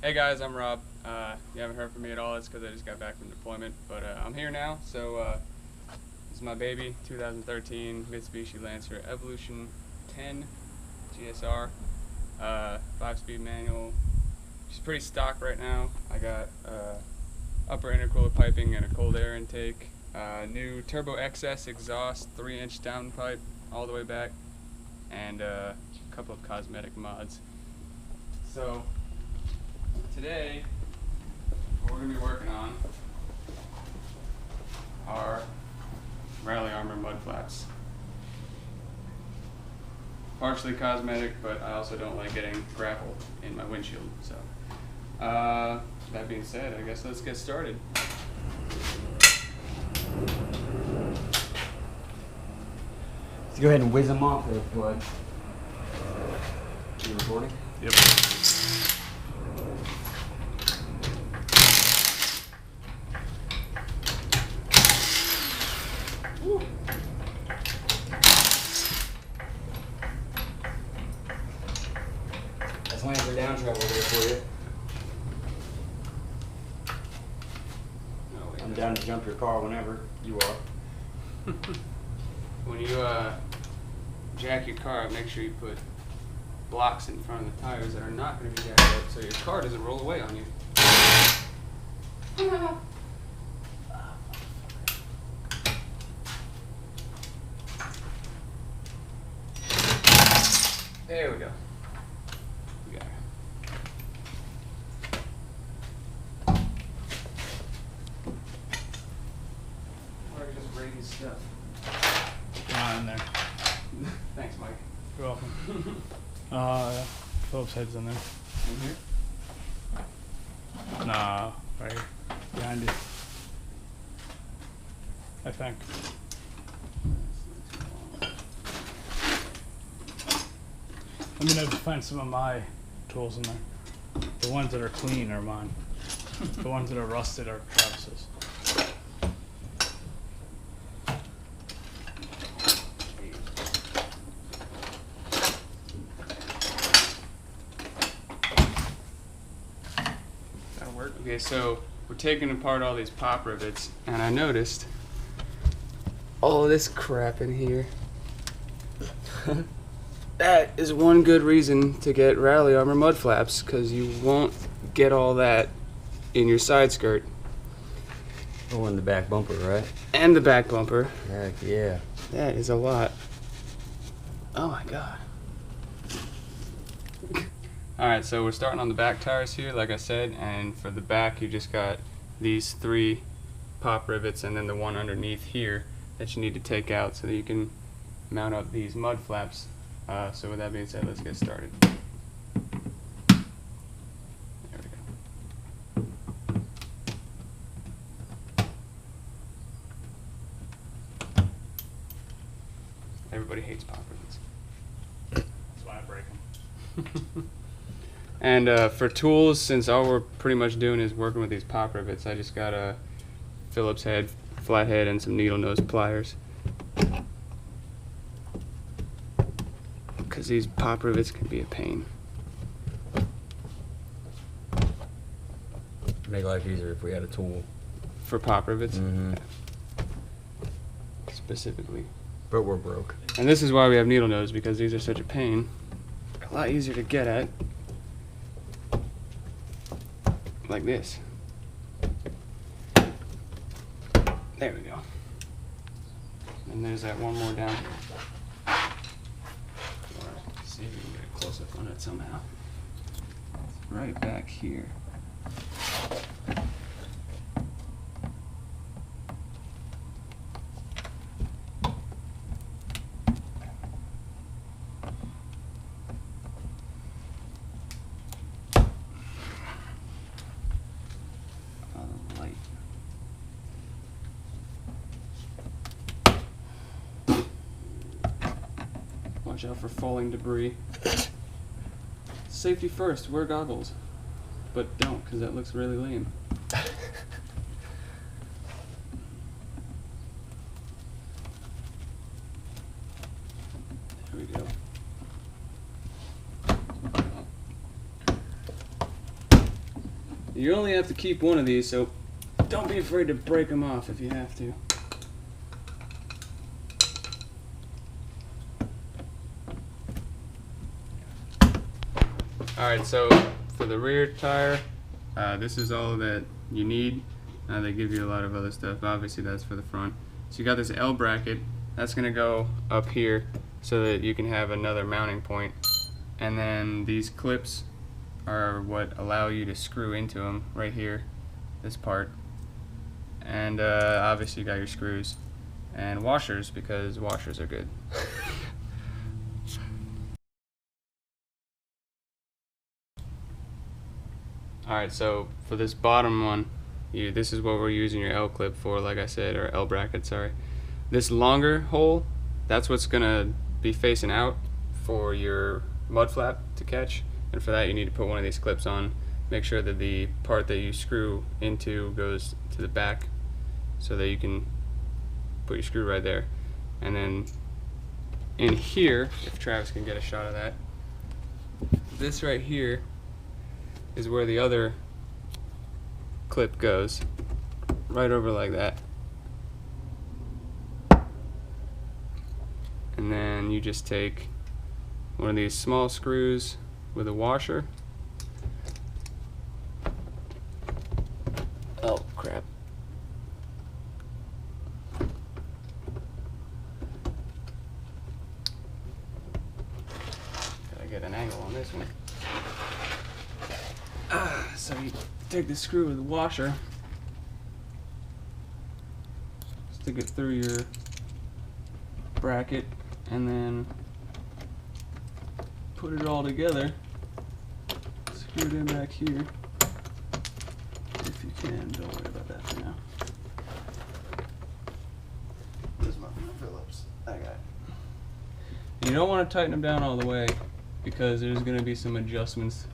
Hey guys, I'm Rob. You haven't heard from me at all. It's because I just got back from deployment, but I'm here now. So this is my baby, 2013 Mitsubishi Lancer Evolution 10 GSR, 5-speed manual. She's pretty stock right now. I got upper intercooler piping and a cold air intake. New Turbo XS exhaust, 3-inch downpipe all the way back, and a couple of cosmetic mods. So today, what we're going to be working on are Rally Armor Mudflaps. Partially cosmetic, but I also don't like getting gravel in my windshield. So, that being said, I guess let's get started. Let's go ahead and whiz them off there, bud. You recording? Yep. Woo. That's Lancer down trouble there for you. No, wait, I'm down to jump your car whenever you are. When you jack your car up, make sure you put blocks in front of the tires that are not going to be jacked up so your car doesn't roll away on you. There we go. We got her. Or just raise stuff. Not in there. Thanks, Mike. You're welcome. Phillips head's in there. In here? Nah, right here. Behind you. I think. I'm gonna find some of my tools in there. The ones that are clean are mine. The ones that are rusted are Travis's. That'll work. Okay, so we're taking apart all these pop rivets, and I noticed all this crap in here. That is one good reason to get Rally Armor Mudflaps, because you won't get all that in your side skirt. Oh, and the back bumper, right? And the back bumper. Heck yeah. That is a lot. Oh my god. Alright, so we're starting on the back tires here, like I said, and for the back you just got these 3 pop rivets and then the one underneath here that you need to take out so that you can mount up these mud flaps. So with that being said, let's get started. There we go. Everybody hates pop rivets. That's why I break them. And for tools, since all we're pretty much doing is working with these pop rivets, I just got a Phillips head, flathead, and some needle nose pliers. Because these pop rivets can be a pain. Make life easier if we had a tool. For pop rivets? Mm-hmm. Yeah. Specifically. But we're broke. And this is why we have needle nose, because these are such a pain. A lot easier to get at. Like this. There we go. And there's that one more down here. Let's see if we can get a close up on it somehow. It's right back here. Light. Watch out for falling debris. Safety first, wear goggles. But don't, because that looks really lame. There we go. You only have to keep one of these, so don't be afraid to break them off if you have to. Alright, so for the rear tire, this is all that you need. They give you a lot of other stuff, but obviously that's for the front. So you got this L bracket, that's going to go up here so that you can have another mounting point. And then these clips are what allow you to screw into them right here, this part. And obviously you got your screws and washers, because washers are good. Alright, so for this bottom one, this is what we're using your L clip for, like I said, or L bracket, sorry. This longer hole, that's what's gonna be facing out for your mud flap to catch, and for that you need to put one of these clips on. Make sure that the part that you screw into goes to the back so that you can put your screw right there. And then in here, if Travis can get a shot of that, this right here is where the other clip goes, right over like that. And then you just take one of these small screws with a washer. Oh crap. Gotta get an angle on this one. So you take the screw with the washer, stick it through your bracket, and then put it all together. Screw it in back here. If you can, don't worry about that for now. Where's my Phillips? I got it. You don't want to tighten them down all the way, because there's going to be some adjustments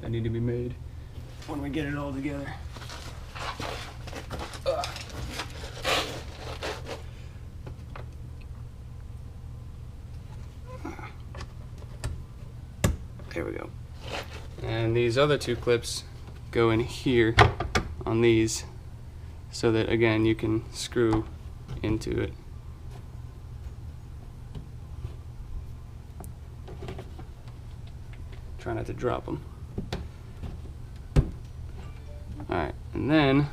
that need to be made when we get it all together. There we go. And these other two clips go in here on these, so that again you can screw into it. Try not to drop them. Alright, and then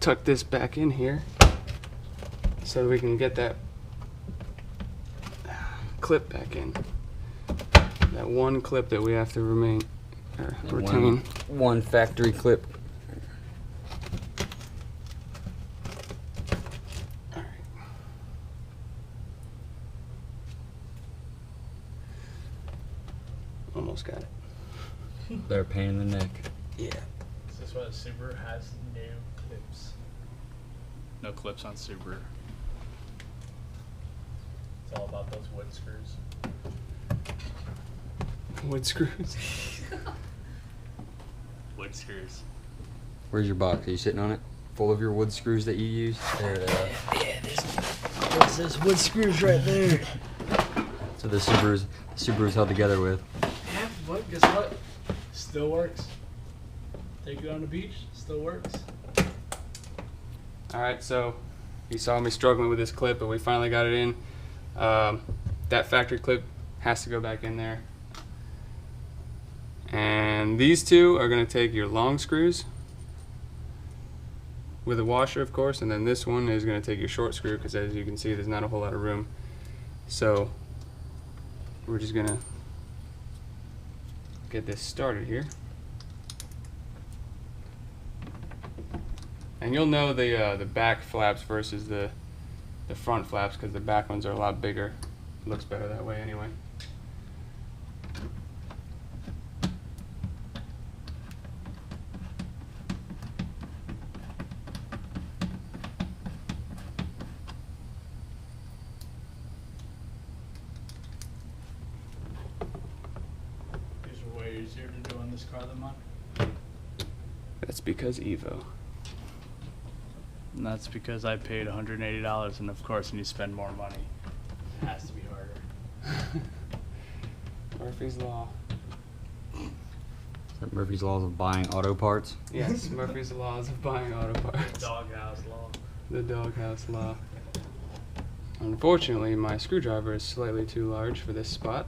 tuck this back in here so we can get that clip back in. That one clip that we have to retain. One factory clip. Alright. Almost got it. They're a pain in the neck. Yeah. Is this why the Subaru has no clips? No clips on Subaru. It's all about those wood screws. Wood screws. Wood screws. Where's your box? Are you sitting on it? Full of your wood screws that you use? There they are. Yeah, there's wood screws right there. So the Subaru's held together with. Yeah, but guess what? Still works. Take it on the beach, still works. Alright, so you saw me struggling with this clip, but we finally got it in. That factory clip has to go back in there. And these two are going to take your long screws with a washer, of course, and then this one is going to take your short screw, because as you can see there's not a whole lot of room. So we're just going to get this started here. And you'll know the back flaps versus the front flaps, because the back ones are a lot bigger. It looks better that way anyway. These are way easier to do on this car than mine. That's because Evo. And that's because I paid $180, and of course when you spend more money, it has to be harder. Murphy's Law. That Murphy's Laws of buying auto parts. Yes, Murphy's Laws of buying auto parts. Doghouse law. The doghouse law. Unfortunately, my screwdriver is slightly too large for this spot.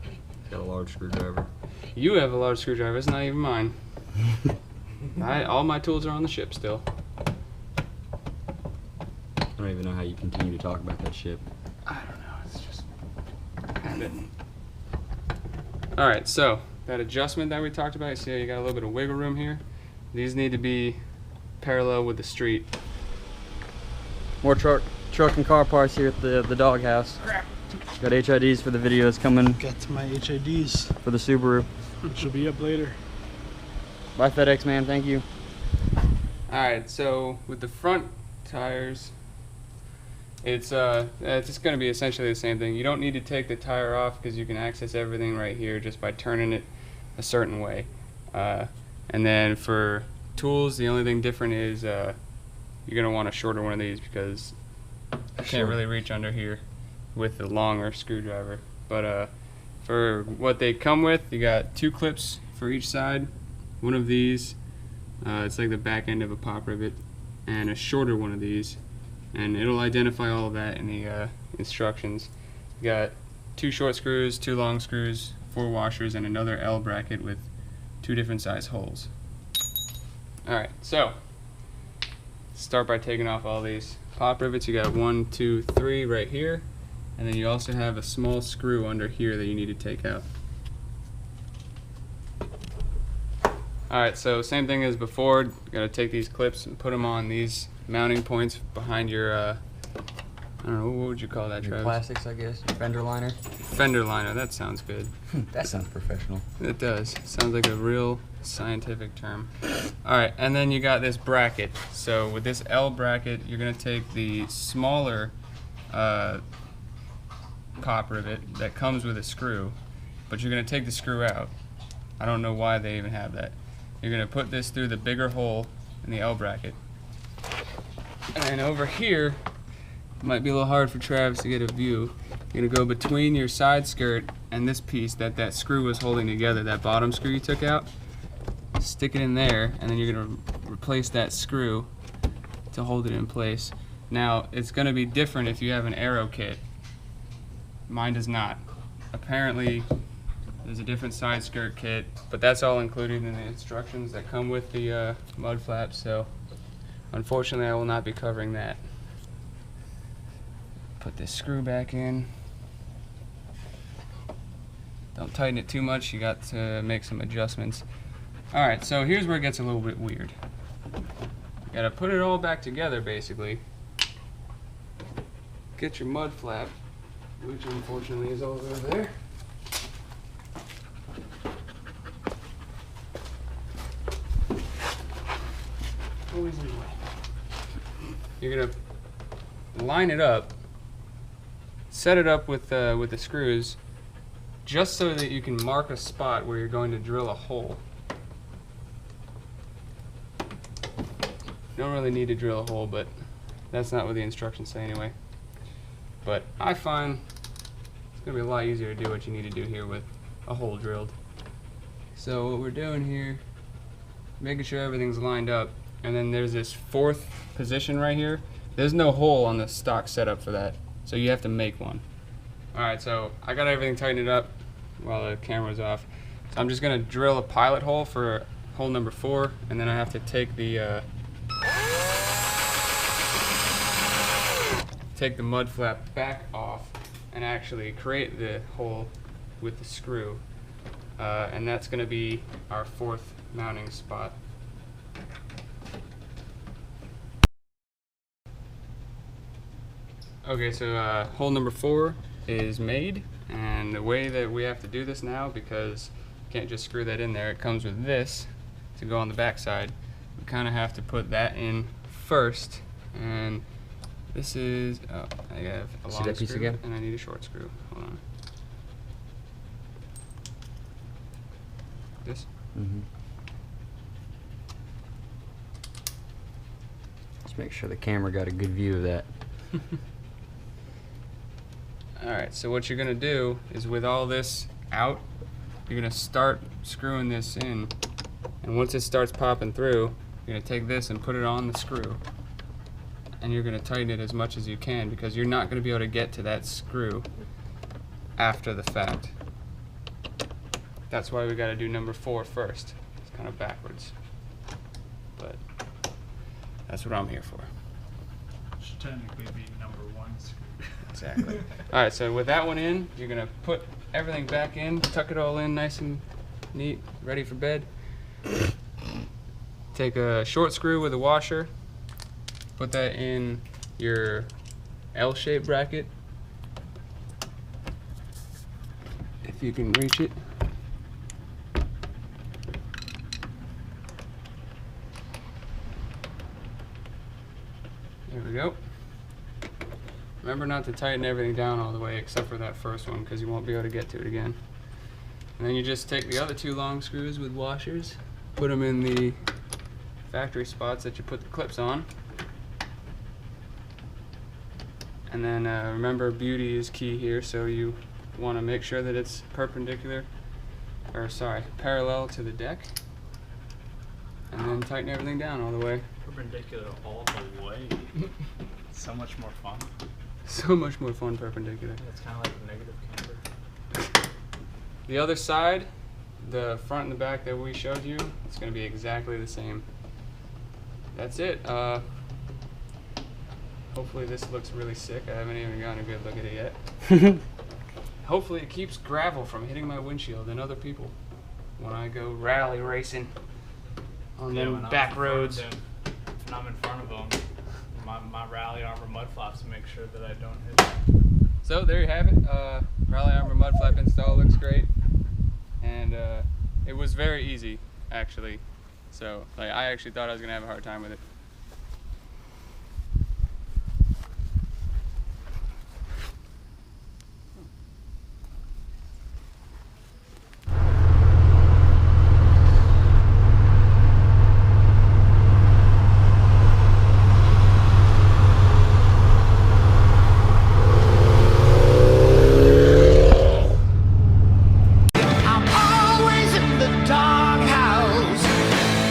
Got a large screwdriver. You have a large screwdriver, it's not even mine. All my tools are on the ship still. I don't even know how you continue to talk about that ship. I don't know, it's just habit. Alright, so that adjustment that we talked about, you see how you got a little bit of wiggle room here? These need to be parallel with the street. More truck and car parts here at the doghouse. Got HIDs for the videos coming Got my HIDs, for the Subaru. which will be up later. Bye FedEx man, thank you. Alright, so with the front tires, it's just going to be essentially the same thing. You don't need to take the tire off because you can access everything right here just by turning it a certain way. And then for tools, the only thing different is you're going to want a shorter one of these because you can't really reach under here with the longer screwdriver. But for what they come with, you got 2 clips for each side. One of these, it's like the back end of a pop rivet, and a shorter one of these. And it'll identify all of that in the instructions. You got 2 short screws, 2 long screws, 4 washers, and another L bracket with 2 different size holes. Alright, so start by taking off all these pop rivets. You got 1, 2, 3 right here, and then you also have a small screw under here that you need to take out. Alright, so same thing as before. You gotta take these clips and put them on these mounting points behind your I don't know, what would you call that, Travis? Plastics, I guess. Fender liner. Fender liner, that sounds good. That sounds professional. It does. Sounds like a real scientific term. Alright, and then you got this bracket. So with this L bracket, you're going to take the smaller pop rivet that comes with a screw, but you're going to take the screw out. I don't know why they even have that. You're going to put this through the bigger hole in the L bracket. And then over here, it might be a little hard for Travis to get a view. You're gonna go between your side skirt and this piece that screw was holding together, that bottom screw you took out. Stick it in there, and then you're gonna replace that screw to hold it in place. Now, it's gonna be different if you have an aero kit. Mine does not. Apparently, there's a different side skirt kit, but that's all included in the instructions that come with the Mudflaps, so unfortunately I will not be covering that. Put this screw back in. Don't tighten it too much, you got to make some adjustments. Alright, so here's where it gets a little bit weird. You gotta put it all back together basically. Get your mud flap, which unfortunately is all over there. Always in the way. You're gonna line it up, set it up with the screws, just so that you can mark a spot where you're going to drill a hole. You don't really need to drill a hole, but that's not what the instructions say anyway. But I find it's gonna be a lot easier to do what you need to do here with a hole drilled. So what we're doing here, making sure everything's lined up, and then there's this 4th position right here. There's no hole on the stock setup for that, so you have to make one. Alright, so I got everything tightened up while the camera's off. So I'm just gonna drill a pilot hole for hole number 4, and then I have to take the mud flap back off and actually create the hole with the screw. And that's gonna be our 4th mounting spot. Okay, so hole number 4 is made, and the way that we have to do this now, because you can't just screw that in there, it comes with this to go on the back side. We kind of have to put that in first, and this is, oh, I have a long that piece screw again? and I need a short screw. Hold on. This? Mm-hmm. Just make sure the camera got a good view of that. Alright, so what you're going to do is with all this out, you're going to start screwing this in And once it starts popping through, you're gonna take this and put it on the screw. And you're gonna tighten it as much as you can because you're not gonna be able to get to that screw after the fact. That's why we gotta do number 4 first. It's kind of backwards. But that's what I'm here for. Should technically be number 1 screw. Exactly. Alright, so with that one in, you're gonna put everything back in, tuck it all in nice and neat, ready for bed. Take a short screw with a washer, put that in your L-shaped bracket, if you can reach it. There we go. Remember not to tighten everything down all the way except for that first one because you won't be able to get to it again. And then you just take the other 2 long screws with washers, put them in the factory spots that you put the clips on. And then remember, beauty is key here, so you want to make sure that it's perpendicular, or sorry, parallel to the deck. And then tighten everything down all the way. Perpendicular all the way. So much more fun. So much more fun perpendicular. It's kind of like a negative camber. The other side, the front and the back that we showed you, it's going to be exactly the same. That's it. Hopefully this looks really sick. I haven't even gotten a good look at it yet. Hopefully it keeps gravel from hitting my windshield and other people when I go rally racing on them back roads. When I'm in front of them, my rally armor mudflaps to make sure that I don't hit them. So there you have it. Rally armor mudflap install looks great, and it was very easy actually. So like I actually thought I was gonna have a hard time with it.